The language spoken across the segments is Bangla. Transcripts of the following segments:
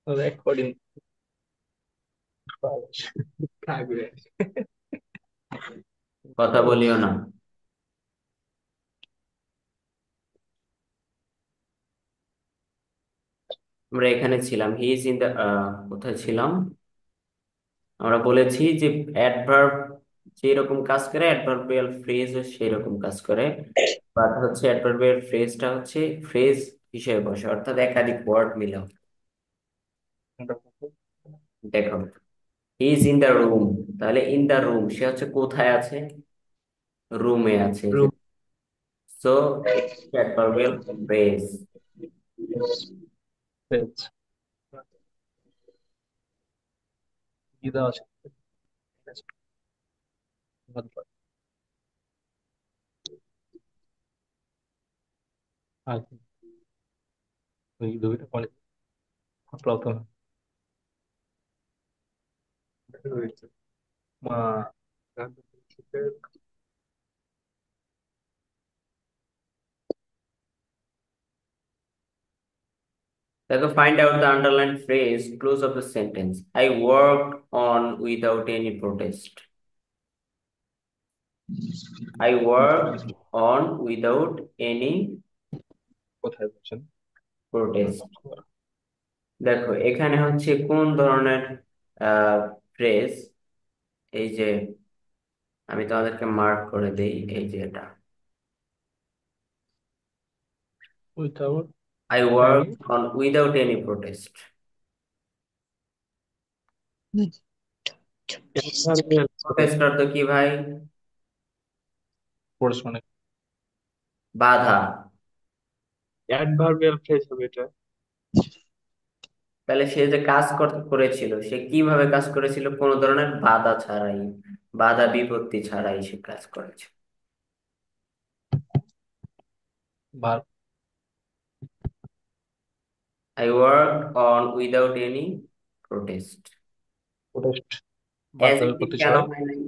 Recording থাকবে। কথা বলিও না। আমরা এখানে ছিলাম, হি ইজ ইন দ্য, কোথায় ছিলাম? আমরা বলেছি যে অ্যাডভার্ব যেরকম কাজ করে অ্যাডভার্বিয়াল ফ্রেজও সেই রকম কাজ করে। বাট হচ্ছে অ্যাডভার্বিয়াল ফ্রেজটা হচ্ছে ফ্রেজ হিসেবে বসে, অর্থাৎ একাধিক ওয়ার্ড মিলে। দেখো, he is in the room, তাহলে ইন দ্য রুম সে হচ্ছে কোথায় আছে? রুমে আছে। Room so adverbial phrase. page কি দেওয়া আছে? আচ্ছা, ওই দুইটা পরে প্রথম রয়েছে মা। দেখো, find out the underline phrase close of the sentence. I work on without any protest. I worked on without any কোথায় বলছেন? protest. দেখো, এখানে হচ্ছে কোন ধরনের ফ্রেজ? এই যে আমি তোমাদেরকে মার্ক করে দেই, এই যে এটা, without I any work on without any protest. Adverbial protest অর্থ কি ভাই? ফোর্স মানে বাধা। অ্যাডভার্বিয়াল ফ্রেজ হবে এটা। তাহলে সে যে কাজ করেছিল, সে কিভাবে কাজ করেছিল? কোন ধরনের বাধা ছাড়াই, বাধা বিপত্তি ছাড়াই সে কাজ করেছে। ভার I work on without any protest. Protest বাধ্য অ্যাজেক্টিভ বিপত্তি কেন ছাড়াই। হয় নাই?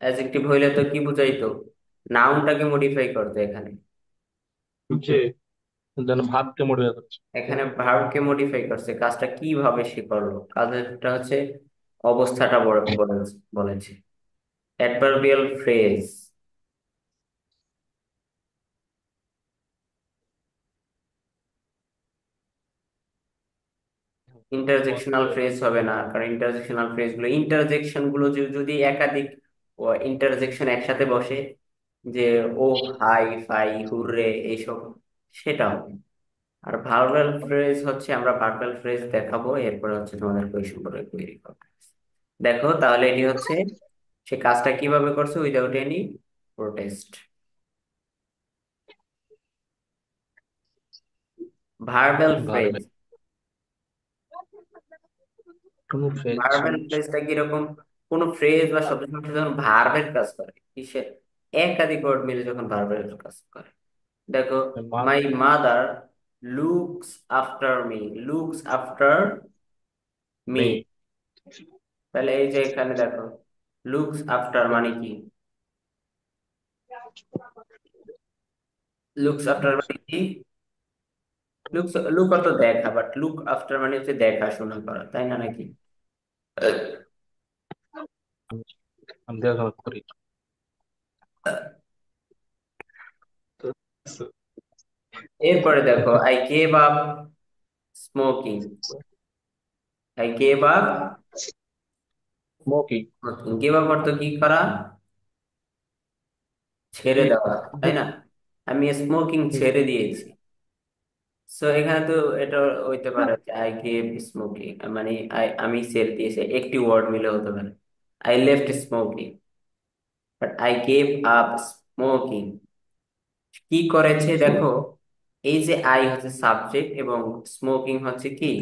অ্যাডজেক্টিভ হইলে তো কি বুঝাইতো? নাউনটাকে মডিফাই করতে এখানে। যে যেন ভাবকে মোটিভেট করছে। এখানে ভার্বকে মডিফাই করছে, কাজটা কিভাবে সে করলো, কাজটা হচ্ছে অবস্থাটা বলেছে। অ্যাডভার্বিয়াল ফ্রেজ ইন্টারজেকশনাল ফ্রেজ হবে না, কারণ ইন্টারজেকশন গুলো যদি একাধিক ইন্টারজেকশন একসাথে বসে, যে ও, হাই ফাই হুররে এইসব, সেটা হবে। আর ভার্বাল ফ্রেজ হচ্ছে, আমরা ভার্বাল ফ্রেজ দেখাবো, এরপরে হচ্ছে তোমাদের কোয়েশ্চন করে তৈরি করবে। দেখো, তাহলে এটি হচ্ছে সে কাজটা কিভাবে করছে, without any protest. Verbal phrase, ভার্বে কোনো ফ্রেজ ভার্বাল ফ্রেজটা কিরকম? কোন ফ্রেজ বা শব্দ সমাস যখন ভার্বের কাজ করে, কিসের? একাধিক ওয়ার্ড মিলে যখন ভার্বের কাজ করে। দেখো, my mother looks after me, looks after me. মে তাহলে এই যে এখানে দেখো, লুকস আফটার মানে কি? লুকস আফটার মানে কি? লুক অর্থ দেখা, বাট লুক আফটার মানে হচ্ছে দেখাশোনা করা, তাই না নাকি? আমি দেখা করি তো। এরপরে দেখো, I gave up smoking. I gave up smoking smoking, gave up অর্থ কি করা? ছেড়ে দেওয়া, তাই না? আমি স্মোকিং ছেড়ে দিয়েছি। সো এখানে তো এটা হইতে পারে আই গেভ স্মোকিং, মানে আমি ছেড়ে দিয়েছি, একটি ওয়ার্ড মিলে হতে পারে। I left smoking, but I gave up smoking. কি করেছে দেখো, এই যে আই হচ্ছে সাবজেক্ট এবং স্মোকিং হচ্ছে কি,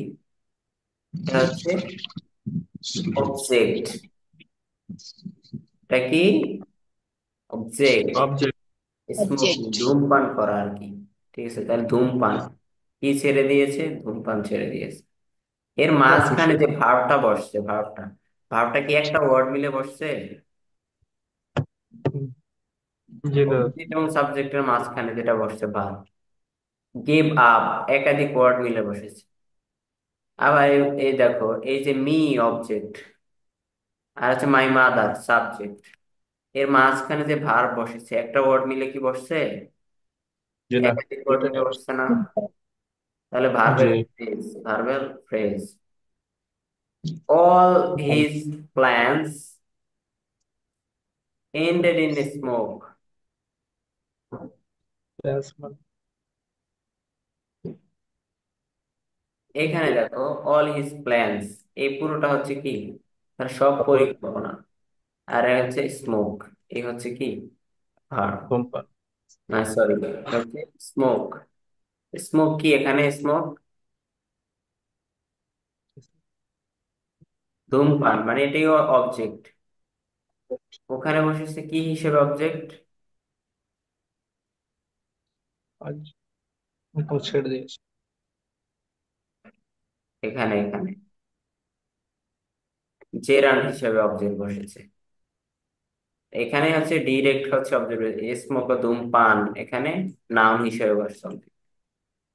এটা হচ্ছে অবজেক্ট। এটা কি? অবজেক্ট। অবজেক্ট। স্মোকিং ধূমপান করা আর কি। ঠিক আছে, তাহলে ধূমপান কি ছেড়ে দিয়েছে? ধূমপান ছেড়ে দিয়েছে। এর মাঝখানে যে ভার্বটা বসছে, ভার্বটা কি একটা ওয়ার্ড মিলে বসছে? যেটা অবজেক্ট এবং সাবজেক্টের মাঝখানে যেটা বসছে ভার্ব, গিভ আপ একাধিক ওয়ার্ড মিলে বসেছে। আবার এই দেখো, এই যে মি অবজেক্ট, আর হচ্ছে মাই মাদার সাবজেক্ট, এর মাঝখানে যে ভার্ব বসেছে, একটা ওয়ার্ড মিলে কি বসছে? জি না। একাধিক ওয়ার্ড দুইটা মিলে নিয়ে আসছে। বসছে না? তাহলে জি। ভার্বেল ফ্রেজ, all ভালো। his plans ended in smoke। Plus মানে এখানে জি। দেখো all his plans, এই পুরোটা হচ্ছে কি, তার সব তারপর পরিকল্পনা। আর এ হচ্ছে স্মোক, এই হচ্ছে কি ভার্ব। ধূমপান। না সরি, হচ্ছে স্মোক। স্মোক কি, এখানে স্মোক ধূমপান, মানে এটাই অবজেক্ট। ওখানে বসেছে কি হিসেবে অবজেক্ট? আজ তো ছেড়ে দিয়েছে। এখানে জেরান্ড হিসেবে অবজেক্ট বসেছে। এখানে হচ্ছে ডিরেক্ট হচ্ছে অবজেক্ট, স্মোক ধূমপান, এখানে নাউন হিসেবে বসছে object।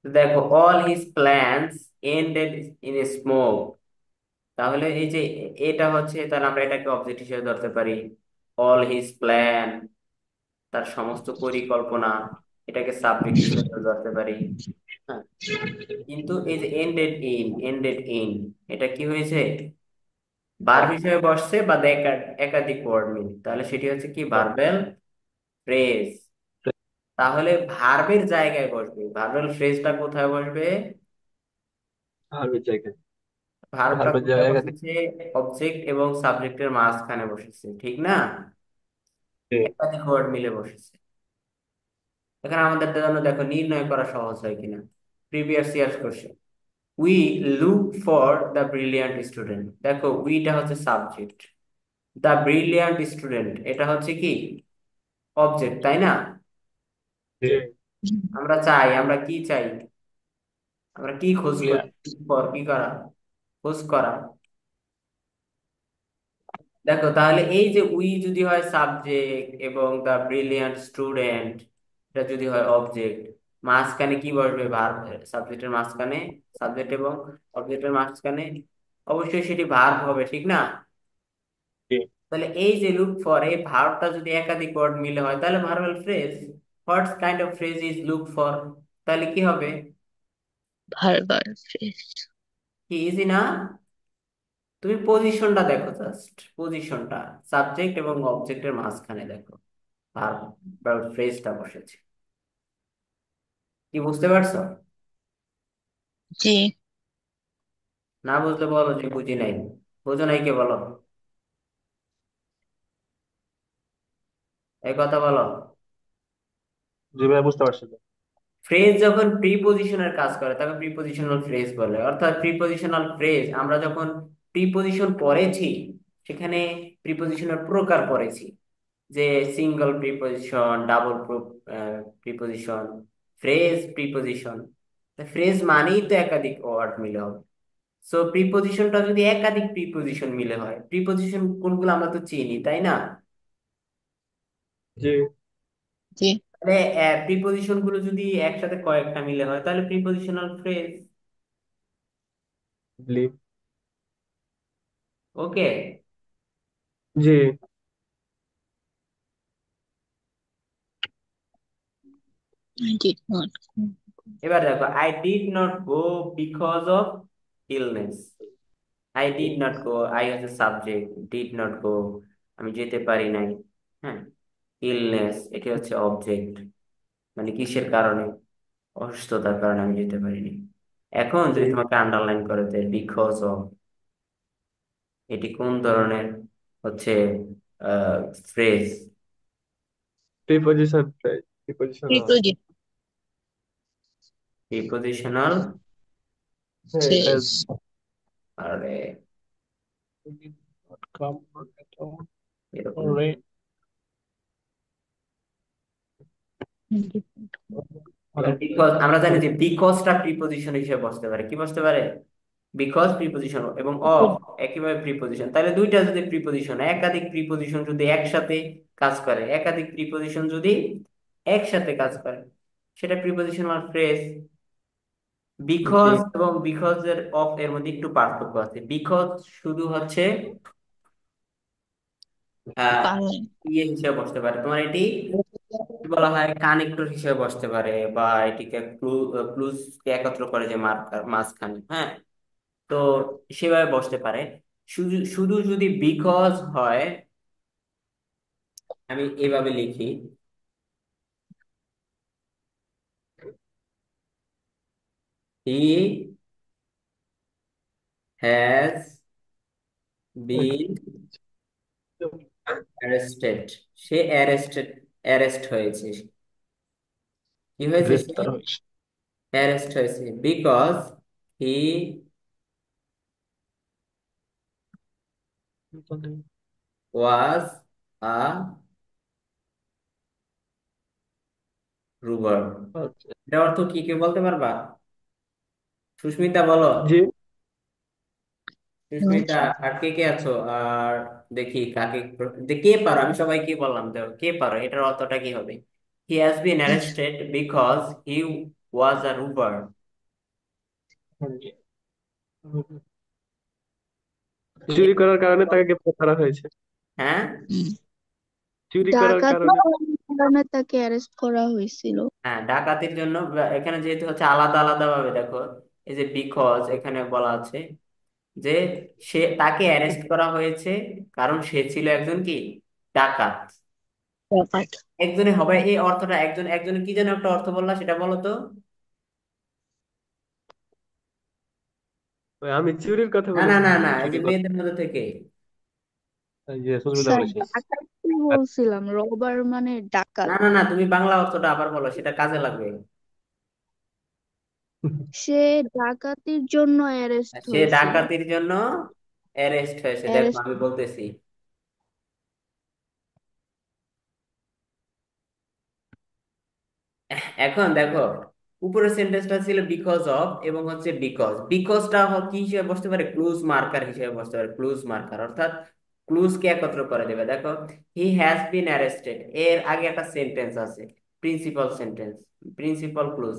তো দেখো all his plans ended in smoke, তাহলে এই যে এটা হচ্ছে, তাহলে আমরা এটাকে অবজেক্ট হিসেবে ধরতে পারি। অল হিজ প্ল্যান, তার সমস্ত পরিকল্পনা, এটাকে সাবজেক্ট হিসেবে ধরতে পারি। হ্যাঁ, কিন্তু এই যে এন্ডেড ইন, এটা কি হয়েছে? ভার্ব হিসেবে বসছে বা একাধিক ওয়ার্ড মিলে, তাহলে সেটি হচ্ছে কি ভার্বেল ফ্রেজ। তাহলে ভার্বের জায়গায় বসবে, ভার্বেল ফ্রেজটা কোথায় বসবে? ভার্বের জায়গায়। ভার্বটা ভার্বের কোথায় জায়গায় একাধিক। বসেছে? অবজেক্ট এবং সাবজেক্টের মাঝখানে বসেছে, ঠিক না? জি। একাধিক ওয়ার্ড মিলে বসেছে। এখানে আমাদের জন্য দেখো নির্ণয় করা সহজ হয় কিনা। Previous year question, we look for the brilliant student, দেখো উইটা হচ্ছে সাবজেক্ট, দ্য ব্রিলিয়ান্ট স্টুডেন্ট এটা হচ্ছে কি অবজেক্ট, তাই না? জি। আমরা চাই, আমরা কি চাই? আমরা কি খোঁজ করি? ক্লিয়ার। ফর কি করা, খোঁজ করা। দেখো তাহলে এই যে উই যদি হয় সাবজেক্ট এবং দ্য ব্রিলিয়ান্ট স্টুডেন্ট এটা যদি হয় অবজেক্ট, মাঝখানে কি বসবে? ভার্ব। সাবজেক্টের মাঝখানে, সাবজেক্ট এবং অবজেক্টের মাঝখানে অবশ্যই সেটি ভার্ব হবে, ঠিক না? জি। তাহলে এই যে লুক ফর, এই ভার্বটা যদি একাধিক ওয়ার্ড মিলে হয় তাহলে verbal phrase. What kind of phrase is look for? তাহলে কি হবে? Verbal phrase. কি ইজি না? তুমি পজিশনটা দেখো, জাস্ট পজিশনটা, সাবজেক্ট এবং অবজেক্টের মাঝখানে দেখো ভার্ব ফ্রেজটা বসেছে। কি বুঝতে পারছো? জি। না বুঝলে বলো যে বুঝি নাই। বুঝো নাই কে বলো, এই কথা বলো। জি ভাই, বুঝতে পারছি তো। ফ্রেজ যখন প্রিপজিশনের কাজ করে তাকে প্রিপজিশনাল ফ্রেজ বলে। অর্থাৎ প্রিপজিশনাল ফ্রেজ, আমরা যখন প্রিপজিশন পড়েছি সেখানে প্রিপজিশনের প্রকার পড়েছি, যে single preposition, double preposition, phrase preposition. Phrase মানেই তো একাধিক ওয়ার্ড মিলে হবে। সো প্রিপজিশনটা যদি একাধিক প্রিপজিশন মিলে হয়, প্রিপজিশন কোনগুলো আমরা তো চিনি, তাই না? জি। জি। তাহলে প্রিপজিশন গুলো যদি একসাথে কয়েকটা মিলে হয় তাহলে prepositional phrase. Believe. Okay. G. I did not. এবার দেখো, I did not go because of illness. I did not go, I হচ্ছে সাবজেক্ট, ডিড নট গো আমি যেতে পারি নাই। হ্যাঁ, ইলনেস এটি হচ্ছে অবজেক্ট, মানে কিসের কারণে? অসুস্থতার কারণে আমি যেতে পারিনি। এখন জি। যদি তোমাকে আন্ডারলাইন করে দেয় বিকজ অফ, এটি কোন ধরনের হচ্ছে phrase? Preposition phrase. Prepositional. Preposition prepositional phrase. phrase. আরে কাম। এরকম। I did not go. Because আমরা জানি যে বিকজটা প্রিপজিশন হিসেবে বসতে পারে, কি বসতে পারে? বিকজ প্রিপজিশন এবং অফ Good. একইভাবে প্রিপজিশন। তাহলে দুইটা যদি প্রিপজিশন, একাধিক প্রিপজিশন যদি একসাথে কাজ করে, একাধিক প্রিপজিশন যদি একসাথে কাজ করে, সেটা প্রিপজিশনাল ফ্রেজ। জি। বিকজ এবং বিকজ এর অফ এর মধ্যে একটু পার্থক্য আছে। বিকজ শুধু হচ্ছে আহ পারলেন। ইয়ে হিসেবে বসতে পারে, তোমার এটি কি বলা হয়, কানেক্টর হিসেবে বসতে পারে, বা এটিকে ক্লুজ কে একত্র করে যে মার্কার মাঝখানে, হ্যাঁ। তো সেভাবে বসতে পারে। শুধু শুধু যদি বিকজ হয়, আমি এভাবে লিখি, হি has been arrested, say arrest হয়েছে। কি হয়েছে? সে গ্রেফতার হয়েছে। অ্যারেস্ট হয়েছে বিকজ হি ওয়াজ আ রুবার। আচ্ছা। এটার অর্থ কি কেউ বলতে পারবা? সুস্মিতা বলো। জি। সুস্মিতা, আর কে কে আছো? আর দেখি কাকে, কে পারো, আমি সবাইকে বললাম, দেখো কে পারো, এটার অর্থটা কি হবে? He has been arrested because he was a robber. জি। চুরি করার কারণে তাকে গ্রেফতার করা হয়েছে। হ্যাঁ, চুরি করার ডাকাতি কারণে। করার কারণে তাকে অ্যারেস্ট করা হয়েছিল। হ্যাঁ, ডাকাতির জন্য। এখানে যেহেতু হচ্ছে আলাদা আলাদা ভাবে দেখো, এই যে বিকজ এখানে বলা আছে যে সে তাকে অ্যারেস্ট করা হয়েছে কারণ সে ছিল একজন কি, ডাকাত। ব্যাপার। একজনে হবে এই অর্থটা, একজন একজনের কি যেন একটা অর্থ বললা, সেটা বলো তো। ওই আমি চুরির কথা না না বলেছি, না যে না, এই চুরি যে করা। মেয়েদের মধ্যে থেকে। এই যে সুস্মিতা স্যার বলেছে। ডাকাতি বলছিলাম, রবার মানে ডাকাত। না না না, তুমি বাংলা অর্থটা আবার বলো, সেটা কাজে লাগবে। সে ডাকাতির জন্য অ্যারেস্ট সে হয়েছিল। ডাকাতির জন্য অ্যারেস্ট হয়েছে, দেখো অ্যারেস্ট। আমি বলতেছি। এখন দেখো, উপরের সেন্টেন্সটা ছিল বিকজ অফ, এবং হচ্ছে বিকজটা কি হিসেবে বসতে পারে, ক্লুজ মার্কার হিসেবে বসতে পারে, ক্লুজ মার্কার অর্থাৎ ক্লুজ কে একত্র করে দেবে। দেখো, হি হ্যাজ বিন অ্যারেস্টেড, এর আগে একটা সেন্টেন্স আছে, প্রিন্সিপাল সেন্টেন্স, প্রিন্সিপাল ক্লুজ।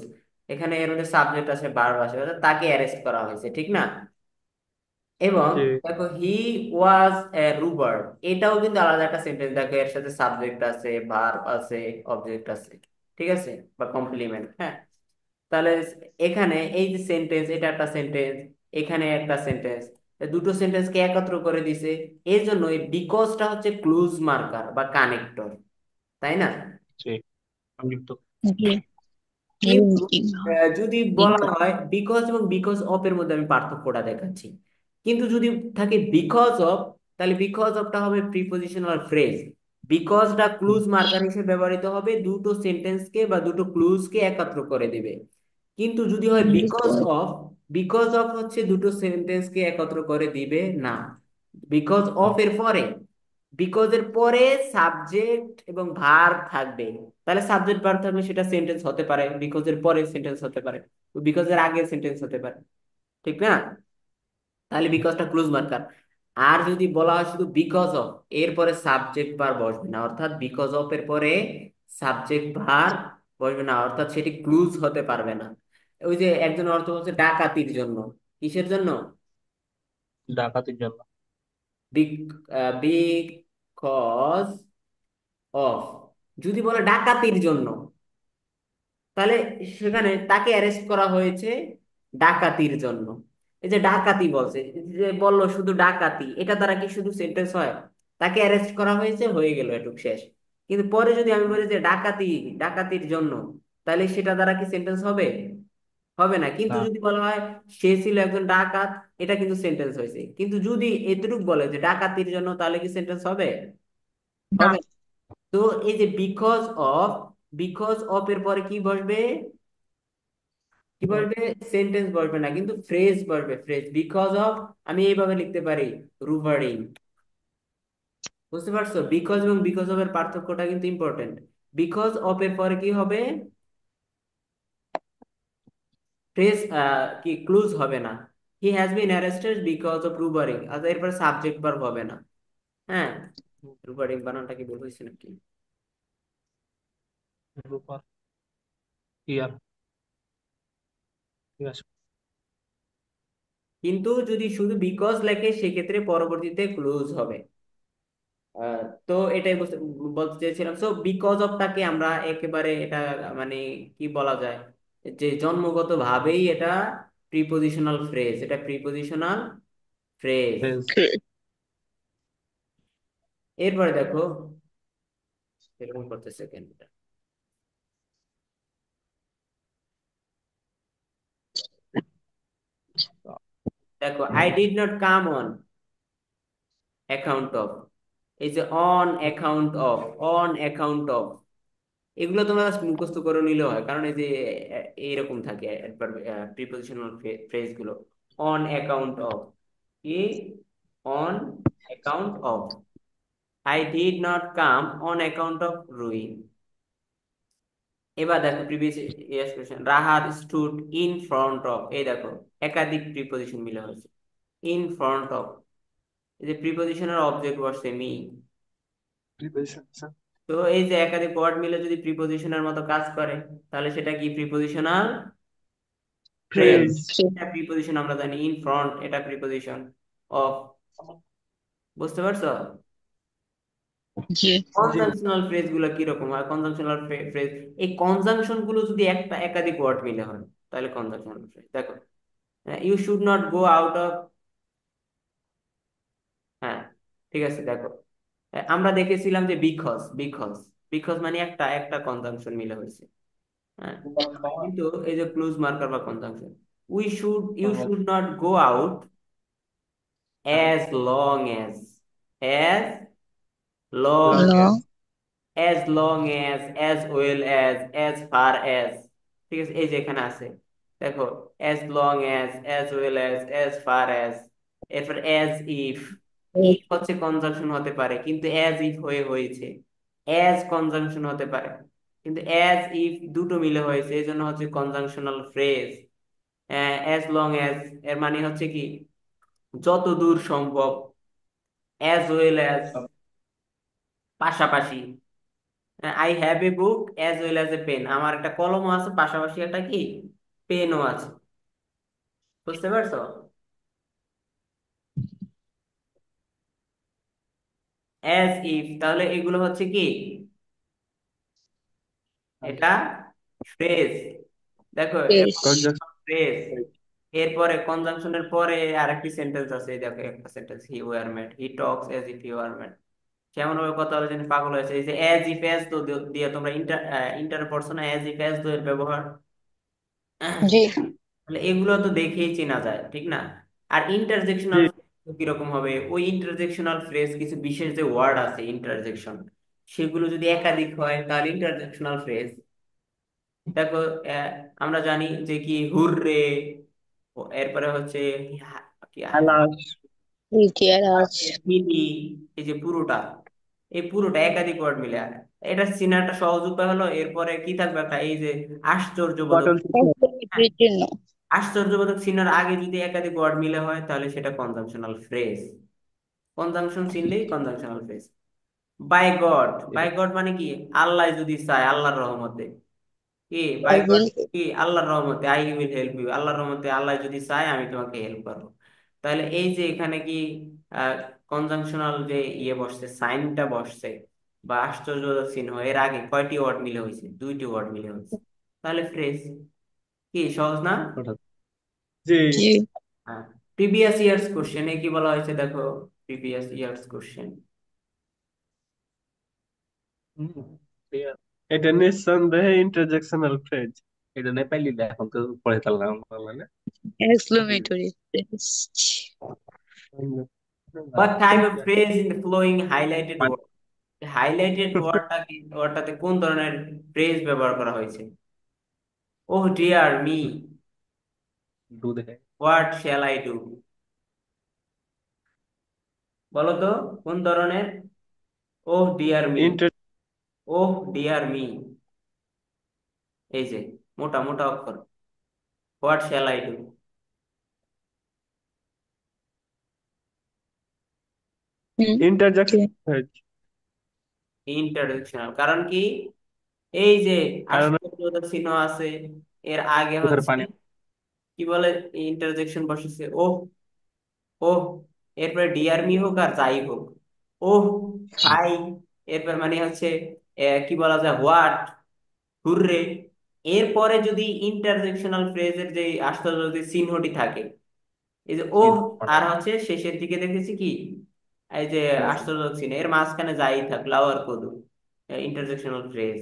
এখানে এর মধ্যে সাবজেক্ট আছে, ভার্ব আছে, অর্থাৎ তাকে অ্যারেস্ট করা হয়েছে, ঠিক না? এবং জি। দেখো, হি ওয়াজ এ রুবার, এটাও কিন্তু আলাদা একটা সেন্টেন্স। দেখো, এর সাথে সাবজেক্ট আছে, ভার্ব আছে, অবজেক্ট আছে, ঠিক আছে, বা কমপ্লিমেন্ট, হ্যাঁ। তাহলে এখানে এই যে সেন্টেন্স, এটা একটা সেন্টেন্স, এখানে একটা সেন্টেন্স, দুটো সেন্টেন্সকে একত্র করে দিছে। এই জন্য এই বিকজটা হচ্ছে ক্লুজ মার্কার বা কানেক্টর, তাই না? জি। আমি তো। জি। কিন্তু এইভাবে যদি ঠিক বলা আছে। হয় বিকজ এবং বিকজ অফ এর মধ্যে আমি পার্থক্যটা দেখাচ্ছি। কিন্তু যদি থাকে বিকজ অফ, তাহলে বিকজ অফটা হবে প্রিপজিশনাল ফ্রেজ। বিকজটা ক্লুজ মার্কার হিসেবে ব্যবহৃত হবে, দুটো সেন্টেন্সকে বা দুটো ক্লুজকে একত্র করে দিবে। কিন্তু যদি হয় because because. Of, because of হচ্ছে দুটো সেন্টেন্সকে একত্র করে দিবে না। বিকজ অফ এর পরে, বিকজ এর পরে সাবজেক্ট এবং ভার্ব থাকবে। তাহলে সাবজেক্ট ভার্ব থাকলে সেটা সেন্টেন্স হতে পারে, বিকজ এর পরে সেন্টেন্স হতে পারে, বিকজ এর আগে সেন্টেন্স হতে পারে, ঠিক না? তাহলে বিকজটা ক্লোজ মার্কার। আর যদি বলা হয় শুধু বিকজ অফ, এর পরে সাবজেক্ট ভার্ব বসবে না, অর্থাৎ বিকজ অফ এর পরে সাবজেক্ট ভার্ব বসবে না, অর্থাৎ সেটি ক্লুজ হতে পারবে না। ওই যে একজন অর্থ বলছে ডাকাতির জন্য, কিসের জন্য? ডাকাতির জন্য। Because of. যদি বলে ডাকাতির জন্য, তাহলে সেখানে তাকে অ্যারেস্ট করা হয়েছে ডাকাতির জন্য। এই যে ডাকাতি বলছে, যে বললো শুধু ডাকাতি, এটা দ্বারা কি শুধু সেন্টেন্স হয়? তাকে অ্যারেস্ট করা হয়েছে, হয়ে গেল, এটুক শেষ। কিন্তু পরে যদি আমি বলি যে ডাকাতি, ডাকাতির জন্য, তাহলে সেটা দ্বারা কি সেন্টেন্স হবে? হবে না। কিন্তু না। যদি বলা হয় সে ছিল একজন ডাকাত, এটা কিন্তু সেন্টেন্স হয়েছে। কিন্তু যদি এতটুক বলে যে ডাকাতির জন্য, তাহলে কি সেন্টেন্স হবে? না। হবে না। তো এই যে বিকজ অফ, বিকজ অফ এর পরে কি বসবে? কি বলবে? সেন্টেন্স বলবে না, কিন্তু ফ্রেজ বলবে, ফ্রেজ। বিকজ অফ আমি এইভাবে লিখতে পারি, রুভারিং। বুঝতে পারছো? বিকজ এবং বিকজ অফ এর পার্থক্যটা কিন্তু ইম্পর্টেন্ট। বিকজ অফ এর পরে কি হবে? ফ্রেজ, কি ক্লুজ হবে না। He has been arrested because of robbing, আর এরপরে সাবজেক্ট ভার্ব হবে না, হ্যাঁ। রুভারিং বানানটা কি ভুল হয়েছে নাকি? রূপা। ইয়ার। ঠিক আছে। কিন্তু যদি শুধু বিকজ লেখে সেক্ষেত্রে পরবর্তীতে ক্লোজ হবে। তো এটাই বলতে চেয়েছিলাম। সো বিকজ অফটাকে আমরা একেবারে এটা মানে কি বলা যায়, যে জন্মগত ভাবেই এটা প্রিপোজিশনাল ফ্রেজ, এটা প্রিপোজিশনাল ফ্রেজ। Yes. এরপরে দেখো এরকম করতেছে কেন। দেখো, I did not come on account of, এই যে on account of, on account of, এগুলো তোমরা just মুখস্থ করে নিলেও হয়, কারণ এই যে এইরকম থাকে প্রিপোজিশনাল ফ্রেজ গুলো। অন অ্যাকাউন্ট অফ কি, on account of. I did not come on account of রুই। এবার দেখো previous years question, Rahat stood in front of, এই দেখো একাধিক প্রিপোজিশন মিলে হয়েছে। ইন ফ্রন্ট অফ, এই যে প্রিপোজিশনের অবজেক্ট বসছে মি। Preposition, sir. তো এই যে একাধিক ওয়ার্ড মিলে যদি প্রিপোজিশনের মতো কাজ করে, তাহলে সেটা কি প্রিপোজিশনাল ফ্রেজ। Phrase. এটা প্রিপোজিশন আমরা জানি, ইন ফ্রন্ট এটা প্রিপোজিশন অফ। বুঝতে পারছো? জি। জি। কনজাংশনাল ফ্রেজ গুলো কিরকম হয়? কনজাংশনাল ফ্রেজ, এই কনজাংশন গুলো যদি একটা একাধিক ওয়ার্ড মিলে হয় তাহলে কনজাংশনাল ফ্রেজ। দেখো, you should not go out of, হ্যাঁ ঠিক আছে। দেখো, আমরা দেখেছিলাম যে বিকজ, বিকজ, বিকজ মানে একটা একটা কনজাংশন মিলে হয়েছে। হ্যাঁ, কিন্তু এই যে ক্লোজ মার্কার বা conjunction, we should, you should not go out as long as long, Long ল, as. as long as well as far as, ঠিক আছে, এই যে এখানে আছে। দেখো, as long as well as far as, এরপর as if, if হচ্ছে কনজাংশন হতে পারে কিন্তু as if হয়ে হয়েছে, as কনজাংশন হতে পারে কিন্তু as if দুটো মিলে হয়েছে, এই জন্য হচ্ছে conjunctional phrase. as long as এর মানে হচ্ছে কি, যত দূর সম্ভব, as well as পাশাপাশি। I have a book as well as a pen, আমার একটা কলমও আছে পাশাপাশি একটা কি পেনও আছে। বুঝতে পারছো? অ্যাজ ইফ, তাহলে এগুলো হচ্ছে কি, এটা ফ্রেজ। দেখো, বেশ। Conjunction. ফ্রেজ। এরপরে কনজাংশনের পরে আরেকটি সেন্টেন্স আছে, এই দেখো একটা sentence, he war mad, he talks as if he war mad. কেমন ভাবে কথা বলে যেন পাগল হয়েছে। এই যে অ্যাজ ইফ অ্যাজ তো দিয়ে তোমরা ইন্টার পড়ছো না, অ্যাজ ইফ অ্যাজ তো এর ব্যবহার। জি। তাহলে এগুলো তো দেখেই চেনা যায়, ঠিক না? আর জি। ইন্টারজেকশনাল কিরকম হবে, ওই ইন্টারজেকশনাল ফ্রেজ কিছু বিশেষ যে ওয়ার্ড আছে ইন্টারজেকশন, সেগুলো যদি একাধিক হয় তাহলে ইন্টারজেকশনাল ফ্রেজ। দেখো, আহ, আমরা জানি যে কি হুররে, এরপরে হচ্ছে কি Alas. রিটিয়ার আজ। হিলি, এই যে পুরোটা, এই পুরোটা একাধিক ওয়ার্ড মিলে। এটা চিনাটা সহজ উপায় হলো, এরপরে কি থাকবে একটা, এই যে আশ্চর্যবোধক। Bottle signal. এক্সপ্লেনেটরির জন্য। আশ্চর্যবোধক চিহ্নের আগে যদি একাধিক ওয়ার্ড মিলে হয় তাহলে সেটা কনজাংশনাল ফ্রেজ। কনজাংশন চিনলেই conjunctional phrase. By God, by God মানে কি, আল্লাহ যদি চায়, আল্লাহর রহমতে, কি বাই আই গড, উইল। কি আল্লাহর রহমতে, আই উইল হেল্প ইউ, আল্লাহর রহমতে আল্লাহ যদি চায় আমি তোমাকে হেল্প করবো। তাহলে এই যে এখানে কি কনজাংশনাল যে ইয়ে বসছে, সাইনটা বসছে বা আশ্চর্যবোধক চিহ্ন, এর আগে কয়টি ওয়ার্ড মিলে হয়েছে? দুইটি ওয়ার্ড মিলে হয়েছে, তাহলে ফ্রেজ। কি সহজ না? জি। জি। হ্যাঁ। প্রিভিয়াস ইয়ার্স কোশ্চেনে কি বলা হয়েছে দেখো, প্রিভিয়াস ইয়ার্স কোশ্চেন, হুম, clear. এটা নিঃসন্দেহে ইন্টারজেকশনাল ফ্রেজ। এটা নেপালি এখন তো পড়ে ফেললাম মানে। Exclamatory phrase. What type of phrase in the flowing highlighted word, highlighted ওয়ার্ডটা কি, ওয়ার্ডটাতে কোন ধরনের ফ্রেজ ব্যবহার করা হয়েছে? ওহ ডিয়ার মি, দুধ है। হোয়াট শ্যাল আই ডু, বলো তো কোন ধরনের? ওহ ডিয়ার মি, इंटर ওহ ডিয়ার মি, এই যে মোটা মোটা অক্ষর, what shall I do, hmm. G. Interjection phrase. Interjectional. কারণ কি, এই যে कारण আশ্চর্যবোধক চিহ্ন আছে, এর আগে उधर হচ্ছে पानी। কি বলে, ইন্টারজেকশন বসেছে, ওহ, ওহ, এরপরে ডিয়ার মি হোক আর যাই হোক, ওহ, হাই, এরপর মানে হচ্ছে কি বলা যায়, হোয়াট, হুররে। এরপরে যদি ইন্টারজেকশনাল ফ্রেজের যে আসলে যদি চিহ্নটি থাকে, এই যে ও, আর হচ্ছে শেষের দিকে দেখেছি কি, এই যে আশ্চর্যজনক চিহ্ন, এর মাঝখানে যাই থাক, লাউয়ার কদু, ইন্টারজেকশনাল ফ্রেজ।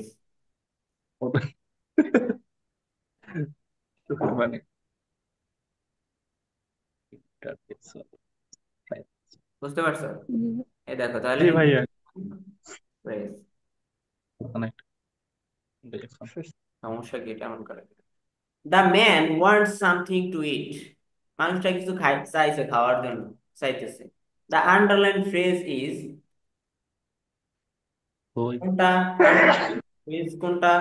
মানে বুঝতে পারছো? এই দেখো তাহলে জি কিন্তু ভাইয়া। ফ্রেজ। অনেক সমস্যা কি এটা এমন করে? The man wants something to eat. মানুষটা কিছু চাইছে, খাওয়ার জন্য চাইতেছে। দ্য আন্ডারলাইন ফ্রেজ ইজ, ওই কোনটা আন্ডারলাইন ফ্রেজ কোনটা?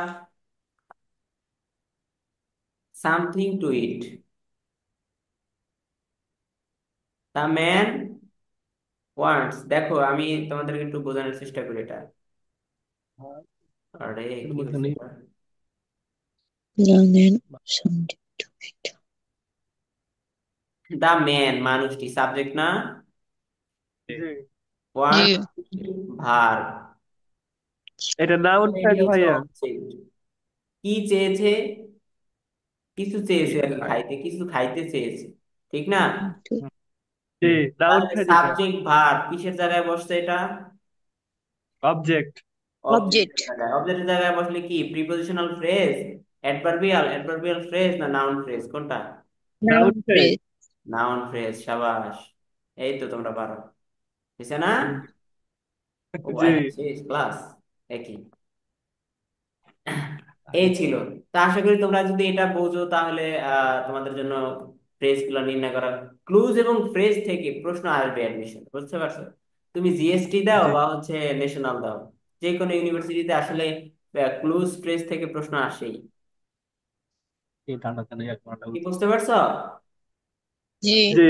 Something to it. The man wants, দেখো আমি তোমাদেরকে একটু বোঝানোর চেষ্টা করি এটা। আরে কি মধ্যে হয়েছে নেই। এটা? Learn something to it. The man মানুষটি, সাবজেক্ট না? জি, জি, ওয়ান্ট, ভার্ব। এটা নাউন এটি ফ্রেজ হচ্ছে ভাইয়া। অবজেক্ট। কি চেয়েছে? কিছু চেয়েছে আর কি, খাই। খাইতে, কিছু খাইতে চেয়েছে, ঠিক না? to জি, নাউন তাহলে ফ্রেজ এটা। সাবজেক্ট ভার্ব কিসের জায়গায় বসছে এটা? অবজেক্ট। অবজেক্টের object. জায়গায়। অবজেক্টের জায়গায় বসলে কি, prepositional phrase, adverbial, adverbial phrase না নাউন ফ্রেজ, কোনটা? Noun Noun phrase. phrase. Noun phrase, সাবাস। এই তো তোমরা পারো, বুঝছে না? ও জি। আচ্ছা, শেষ ক্লাস একই। এই ছিল। তা আশা করি তোমরা যদি এটা বোঝো তাহলে তোমাদের জন্য ফ্রেজ গুলো নির্ণয় করা, ক্লুজ এবং ফ্রেজ থেকে প্রশ্ন আসবে অ্যাডমিশন, বুঝতে পারছো? তুমি জিএসটি দাও জি, বা হচ্ছে ন্যাশনাল দাও, যে কোনো ইউনিভার্সিটিতে আসলে ক্লুজ ফ্রেজ থেকে প্রশ্ন আসেই। এই ঠান্ডা ঠান্ডা এক ঘন্টা কি হচ্ছে। বুঝতে পারছো? জি, জি।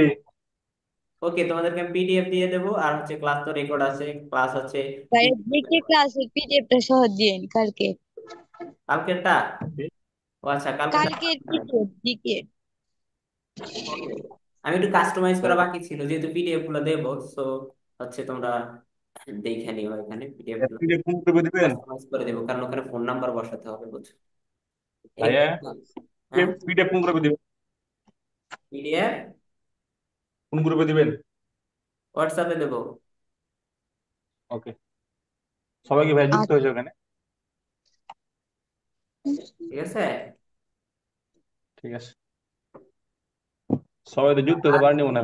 ওকে, তোমাদেরকে আমি পিডিএফ দিয়ে দেবো, আর হচ্ছে ক্লাস তো রেকর্ড আছে, ক্লাস হচ্ছে ভাই 3 দেখে ক্লাসে পিডিএফটা সহ দিন কালকে। কালকেরটা। ও আচ্ছা, কালকেরটা। কালকের পিডিএফ দিকে। ওকে, আমি একটু কাস্টমাইজ করা তো বাকি ছিল, যেহেতু পিডিএফ গুলো দেবো, সো হচ্ছে তোমরা দেখে নিও, এখানে পিডিএফ গুলো পিডিএফ কোন করে দিবেন কাস্টমাইজ করে দেবো, কারণ ওখানে ফোন নাম্বার বসাতে হবে, বুঝছো? এই ভাইয়া? হ্যাঁ, পিডিএফ কোন করে দিবেন? পিডিএফ কোন গ্রুপে দিবেন? হোয়াটসঅ্যাপে দেবো। ওকে। সবাই কি ভাই যুক্ত আচ্ছা। হয়েছে ওখানে? ঠিক আছে। ঠিক আছে। সবাই তো যুক্ত হতে পারেনি মনে হয়।